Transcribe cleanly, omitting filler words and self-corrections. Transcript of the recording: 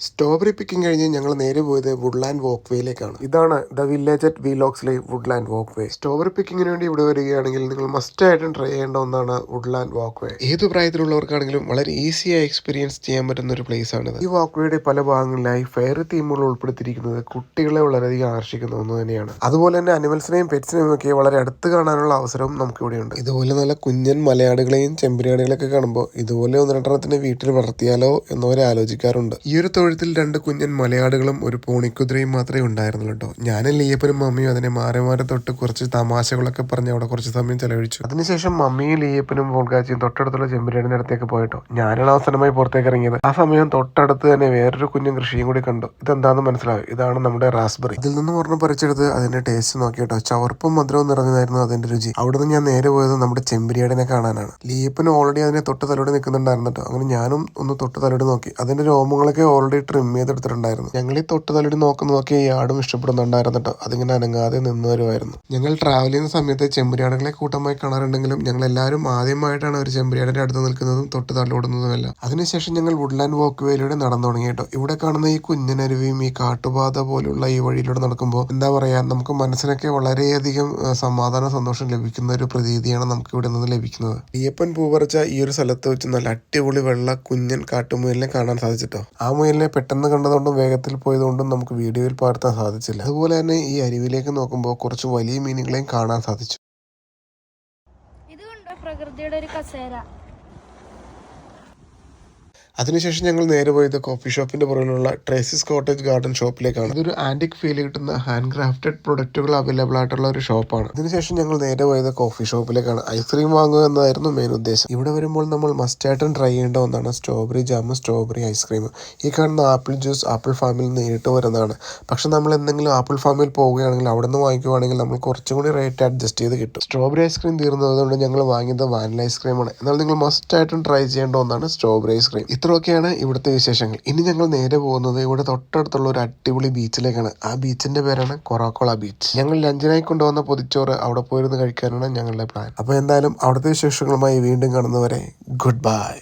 Strawberry picking കഴിഞ്ഞ് ഞങ്ങൾ നേരെ പോയത് വുഡ്ലാൻഡ് വാക്ക് വേയിലേക്കാണ്. ഇതാണ് the village at Wheelocksley woodland walk way. Strawberry പിക്കിങ്ങിന് വേണ്ടി ഇവിടെ വരികയാണെങ്കിൽ നിങ്ങൾ മസ്റ്റ് ആയിട്ടും ട്രൈ ചെയ്യേണ്ട ഒന്നാണ് വുഡ്ലാൻഡ് വാക്ക് വേ. ഏത് പ്രായത്തിലുള്ളവർക്കാണെങ്കിലും വളരെ ഈസിയായി എക്സ്പീരിയൻസ് ചെയ്യാൻ പറ്റുന്ന ഒരു പ്ലേസ് ആണിത്. ഈ വാക്ക് വേയുടെ പല ഭാഗങ്ങളിലായി ഫെയറി തീമുകൾ ഉൾപ്പെടുത്തിയിരിക്കുന്നത് കുട്ടികളെ വളരെയധികം ആകർഷിക്കുന്ന ഒന്ന് തന്നെയാണ്. അതുപോലെ തന്നെ അനിമൽസിനെയും പെറ്റ്സിനെയും ഒക്കെ വളരെ അടുത്ത് കാണാനുള്ള അവസരവും നമുക്ക് ഇവിടെയുണ്ട്. ഇതുപോലെ നല്ല കുഞ്ഞൻ മലയാടുകളെയും ചെമ്പരിയാടുകളെയൊക്കെ കാണുമ്പോൾ ഇതുപോലെ ഒന്ന് രണ്ടെണ്ണത്തിന് വീട്ടിൽ വളർത്തിയാലോ എന്നവരെ ആലോചിക്കാറുണ്ട്. ഈ ഒരു തൊഴുത്തിൽ രണ്ട് കുഞ്ഞൻ മലയാടുകളും ഒരു പോണിക്കുതിരയും മാത്രമേ ഉണ്ടായിരുന്നുള്ളൂ കേട്ടോ. ഞാനും ലീയപ്പനും മമ്മിയും അതിനെ മാറി മാറി തൊട്ട് കുറച്ച് തമാശകളൊക്കെ പറഞ്ഞ് അവിടെ കുറച്ച് സമയം ചെലവഴിച്ചു. അതിനുശേഷം മമ്മിയും ലീയപ്പനും വോൾഗാച്ചിയും തൊട്ടടുത്തുള്ള ചെമ്പരിയാടിന്റെ അടുത്തേക്ക് പോയിട്ടോ. ഞാനാണ് അവസാനമായി പുറത്തേക്ക് ഇറങ്ങിയത്. ആ സമയം തൊട്ടടുത്ത് തന്നെ വേറൊരു കുഞ്ഞും കൃഷിയും കൂടി കണ്ടു. ഇതെന്താണെന്ന് മനസ്സിലാവും. ഇതാണ് നമ്മുടെ റാസ്ബെറി. ഇതിൽ നിന്ന് ഒരെണ്ണം പറിച്ചെടുത്ത് അതിന്റെ ടേസ്റ്റ് നോക്കിയിട്ടോ. ചവർപ്പും മധുരവും നിറഞ്ഞതായിരുന്നു അതിന്റെ രുചി. അവിടുന്ന് ഞാൻ നേരെ പോയത് നമ്മുടെ ചെമ്പരിയാടിനെ കാണാനാണ്. ലീയപ്പനും ഓൾറെഡി അതിനെ തൊട്ട് തലോടി നിൽക്കുന്നുണ്ടായിരുന്നു കേട്ടോ. അങ്ങനെ ഞാനും ഒന്ന് തൊട്ട് തലോടി നോക്കി. അതിന്റെ രോമങ്ങളൊക്കെ ഓൾറെഡി ട്രിം ചെയ്തെടുത്തിട്ടുണ്ടായിരുന്നു. ഞങ്ങൾ ഈ തൊട്ട് തലോടി നോക്കി ഈ ആടും ഇഷ്ടപ്പെടുന്നുണ്ടായിരുന്നു കേട്ടോ. അതിങ്ങനെ അനങ്ങാതെ നിന്ന് വരുമായിരുന്നു. ഞങ്ങൾ ട്രാവൽ ചെയ്യുന്ന സമയത്ത് ചെമ്പരിയാടുകളെ കൂട്ടമായി കാണാറുണ്ടെങ്കിലും ഞങ്ങൾ എല്ലാവരും ആദ്യമായിട്ടാണ് ഒരു ചെമ്പരിയാടിന്റെ അടുത്ത് നിൽക്കുന്നതും തൊട്ട് തലോടുന്നതുമെല്ലാം. അതിനുശേഷം ഞങ്ങൾ വുഡ്ലാൻഡ് വാക്ക് വേയിലൂടെ നടന്നു തുടങ്ങി കേട്ടോ. ഇവിടെ കാണുന്ന ഈ കുഞ്ഞനരുവിയും ഈ കാട്ടുപാത പോലുള്ള ഈ വഴിയിലൂടെ നടക്കുമ്പോൾ എന്താ പറയാ, നമുക്ക് മനസ്സിനൊക്കെ വളരെയധികം സമാധാന സന്തോഷം ലഭിക്കുന്ന ഒരു പ്രതീതിയാണ് നമുക്ക് ഇവിടെ നിന്ന് ലഭിക്കുന്നത്. അയ്യപ്പൻ പൂപറിച്ച ഈ ഒരു സ്ഥലത്ത് വെച്ച് നല്ല അടിപൊളി വെള്ള കുഞ്ഞൻ കാട്ടുമുയലിനെ കാണാൻ സാധിച്ചിട്ടോ. ആ മുയലിനെ പെട്ടെന്ന് കണ്ടതുകൊണ്ടും വേഗത്തിൽ പോയതുകൊണ്ടും നമുക്ക് വീഡിയോയിൽ പകർത്താൻ സാധിച്ചില്ല. അതുപോലെ തന്നെ ഈ അരുവിയിലേക്ക് നോക്കുമ്പോൾ കുറച്ച് വലിയ മീനുകളെയും കാണാൻ സാധിച്ചു. ഇതുകൊണ്ട് പ്രകൃതിയുടെ ഒരു കസേര. അതിനുശേഷം ഞങ്ങൾ നേരെ പോയത് കോഫി ഷോപ്പിന്റെ പുറകിലുള്ള ട്രേസിസ് കോട്ടേജ് ഗാർഡൻ ഷോപ്പിലേക്കാണ്. ഇതൊരു ആന്റിക് ഫീൽ കിട്ടുന്ന ഹാൻഡ് ക്രാഫ്റ്റഡ് പ്രൊഡക്റ്റുകൾ അവൈലബിൾ ആയിട്ടുള്ള ഒരു ഷോപ്പാണ്. അതിനുശേഷം ഞങ്ങൾ നേരെ പോയത് കോഫി ഷോപ്പിലേക്കാണ്. ഐസ്ക്രീം വാങ്ങുക എന്നതായിരുന്നു മെയിൻ ഉദ്ദേശം. ഇവിടെ വരുമ്പോൾ നമ്മൾ മസ്റ്റായിട്ടും ട്രൈ ചെയ്യേണ്ട ഒന്നാണ് സ്ട്രോബെറി ജാമും സ്ട്രോബെറി ഐസ്ക്രീം. ഈ കാണുന്ന ആപ്പിൾ ജ്യൂസ് ആപ്പിൾ ഫാമിൽ നിന്ന് നേരിട്ട് വരുന്നതാണ്. പക്ഷെ നമ്മൾ എന്തെങ്കിലും ആപ്പിൾ ഫാമിൽ പോവുകയാണെങ്കിൽ അവിടെ നിന്ന് വാങ്ങിക്കുവാണെങ്കിൽ നമ്മൾ കുറച്ചും കൂടി റേറ്റ് അഡ്ജസ്റ്റ് ചെയ്ത് കിട്ടും. സ്ട്രോബെറി ഐസ്ക്രീം തീർന്നതുകൊണ്ട് ഞങ്ങൾ വാങ്ങിയത് വാനില ഐസ്ക്രീമാണ്. എന്നാൽ നിങ്ങൾ മസ്റ്റായിട്ടും ട്രൈ ചെയ്യേണ്ട ഒന്നാണ് സ്ട്രോബെറി ഐസ്ക്രീം. ഇത്രയൊക്കെയാണ് ഇവിടുത്തെ വിശേഷങ്ങൾ. ഇനി ഞങ്ങൾ നേരെ പോകുന്നത് ഇവിടെ തൊട്ടടുത്തുള്ള ഒരു അടിപൊളി ബീച്ചിലേക്കാണ്. ആ ബീച്ചിന്റെ പേരാണ് കൊറാക്കോള ബീച്ച്. ഞങ്ങൾ ലഞ്ചിനായി കൊണ്ടുവന്ന പൊതിച്ചോറ് അവിടെ പോയിരുന്ന് കഴിക്കാനാണ് ഞങ്ങളുടെ പ്ലാൻ. അപ്പോൾ എന്തായാലും അവിടുത്തെ വിശേഷങ്ങളുമായി വീണ്ടും കാണുന്നവരെ ഗുഡ് ബൈ.